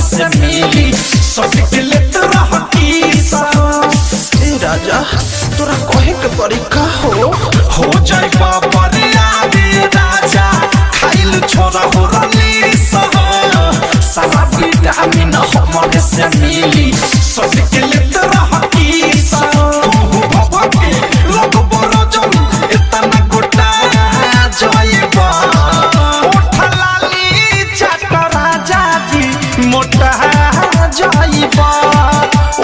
से मिली सटके लेत रह किसा। ए राजा तोरा कहे के परी का हो जाए बाबरिया रे राजा खाइल छोरा हो रली सह सारा विटामिन हमरे से मिली सटके लेत रह किसा। तू बाबा के लोग बड़ जम इतना गोटा जाइबा उठा लाली चट राजा जी मोटा जाइबा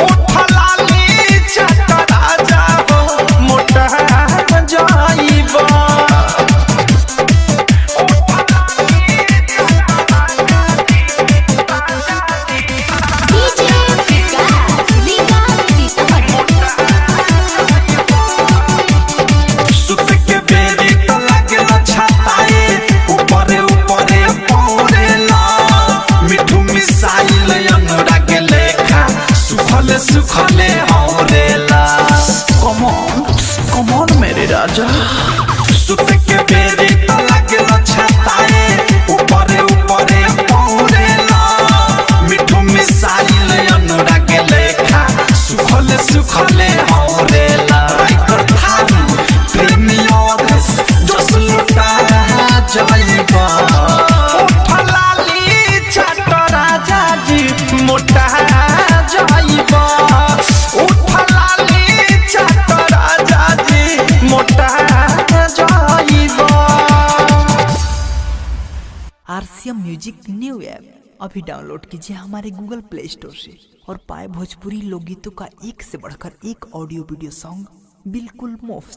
उठा लाली चट राजा हो मोटा जाइबा। सुत के बेरी तो लगे न छाताए ऊपरे ऊपरे पौरेला मिठू मिसाइल अनुराग लेखा सुखले सुखले हौरेला। कम ऑन मेरे राजा। सुत के बेरी तो लगे न छाताए ऊपरे ऊपरे पौरेला मिठू मिसाइल अनुराग लेखा सुखले सुखले हौरेला। राइटर थारू प्रेमियों जोश लुटा जाइबा उठा लाली चट राजा जी मोटा जाइबा उठा लाली चट राजा जी मोटा जाइबा। आरसीएम म्यूजिक न्यू ऐप अभी डाउनलोड कीजिए हमारे गूगल प्ले स्टोर से और पाए भोजपुरी लोकगीतों का एक से बढ़कर एक ऑडियो वीडियो सॉन्ग बिल्कुल मुफ्त।